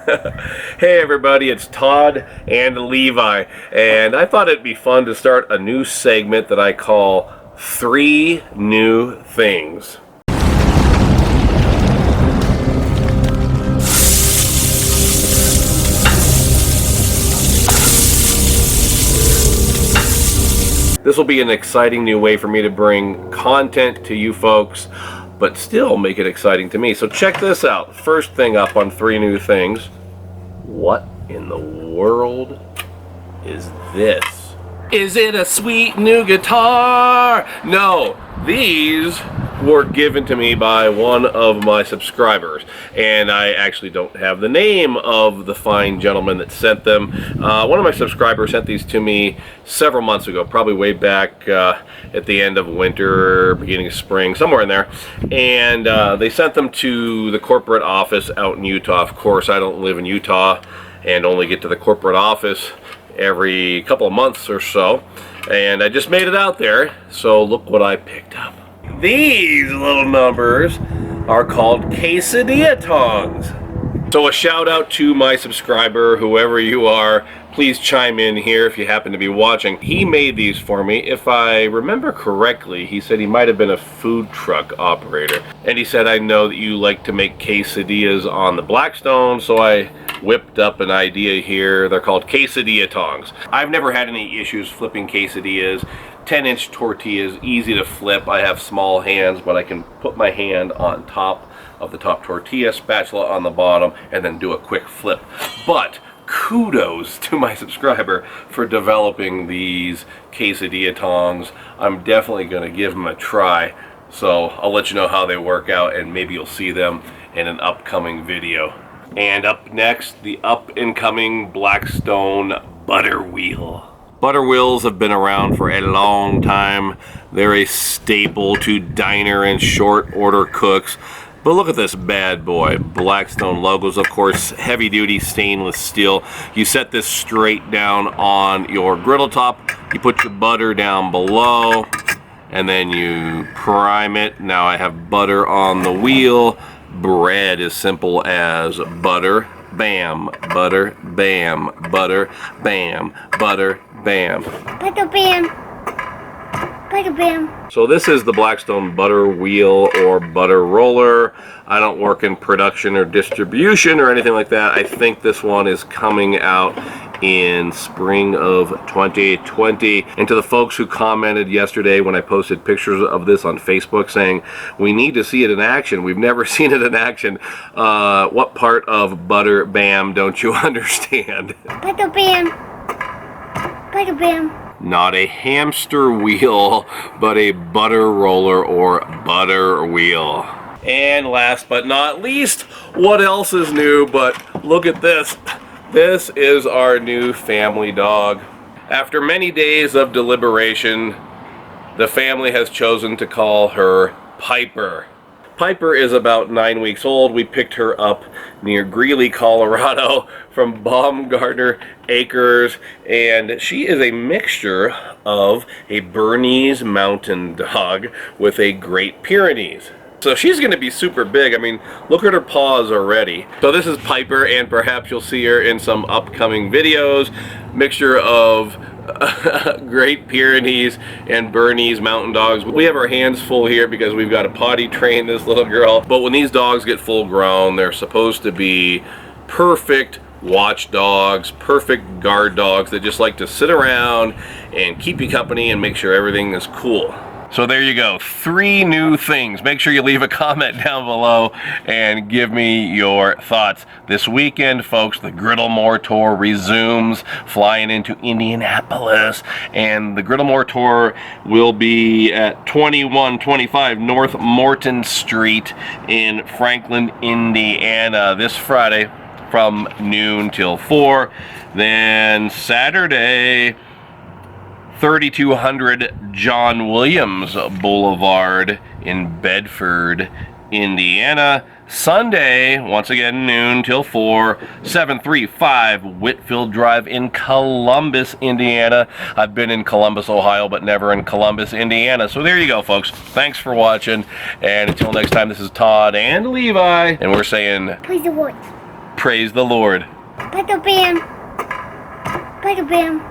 Hey everybody, it's Todd and Levi, and I thought it'd be fun to start a new segment that I call 3 New Things. This will be an exciting new way for me to bring content to you folks, but still make it exciting to me. So check this out. First thing up on 3 New Things. What in the world is this? Is it a sweet new guitar? No, these were given to me by one of my subscribers, and I actually don't have the name of the fine gentleman that sent them. One of my subscribers sent these to me several months ago, probably way back at the end of winter, beginning of spring, somewhere in there, and they sent them to the corporate office out in Utah. Of course, I don't live in Utah and only get to the corporate office every couple of months or so, and I just made it out there, so look what I picked up. These little numbers are called Quesadilla Tongs. So a shout out to my subscriber, whoever you are, please chime in here if you happen to be watching. He made these for me. If I remember correctly, he said he might have been a food truck operator. And he said, I know that you like to make quesadillas on the Blackstone, so I whipped up an idea here. They're called Quesadilla Tongs. I've never had any issues flipping quesadillas. 10-inch tortillas, easy to flip. I have small hands, but I can put my hand on top of the top tortilla, spatula on the bottom, and then do a quick flip. But kudos to my subscriber for developing these quesadilla tongs. I'm definitely going to give them a try, so I'll let you know how they work out, and maybe you'll see them in an upcoming video. And up next, the up-and-coming Blackstone Butter Wheel. Butter wheels have been around for a long time. They're a staple to diner and short order cooks. But look at this bad boy. Blackstone logos, of course, heavy duty stainless steel. You set this straight down on your griddle top. You put your butter down below, and then you prime it. Now I have butter on the wheel. Bread is simple as butter, bam, butter, bam, butter, bam, butter, bam. Butter bam. Butter bam. So this is the Blackstone butter wheel or butter roller. I don't work in production or distribution or anything like that. I think this one is coming out in spring of 2020. And to the folks who commented yesterday when I posted pictures of this on Facebook saying, we need to see it in action. We've never seen it in action. What part of butter bam don't you understand? Butter bam. Butter bam. Not a hamster wheel, but a butter roller or butter wheel. And last but not least, what else is new? But look at this. This is our new family dog. After many days of deliberation, the family has chosen to call her Piper. Piper is about 9 weeks old. We picked her up near Greeley, Colorado from Baumgartner Acres, and she is a mixture of a Bernese Mountain Dog with a Great Pyrenees. So she's going to be super big. I mean, look at her paws already. So this is Piper, and perhaps you'll see her in some upcoming videos. Mixture of Great Pyrenees and Bernese Mountain Dogs. We have our hands full here because we've got to potty train this little girl. But when these dogs get full grown, they're supposed to be perfect watch dogs, perfect guard dogs that just like to sit around and keep you company and make sure everything is cool. So there you go, 3 new things. Make sure you leave a comment down below and give me your thoughts. This weekend, folks, the Griddle More Tour resumes, flying into Indianapolis. And the Griddle More Tour will be at 2125 North Morton Street in Franklin, Indiana this Friday from noon till 4. Then Saturday, 3200 John Williams Boulevard in Bedford, Indiana. Sunday, once again, noon till 4, 735 Whitfield Drive in Columbus, Indiana. I've been in Columbus, Ohio, but never in Columbus, Indiana. So there you go, folks. Thanks for watching. And until next time, this is Todd and Levi, and we're saying, Praise the Lord. Praise the Lord. Bada bam. Bada bam.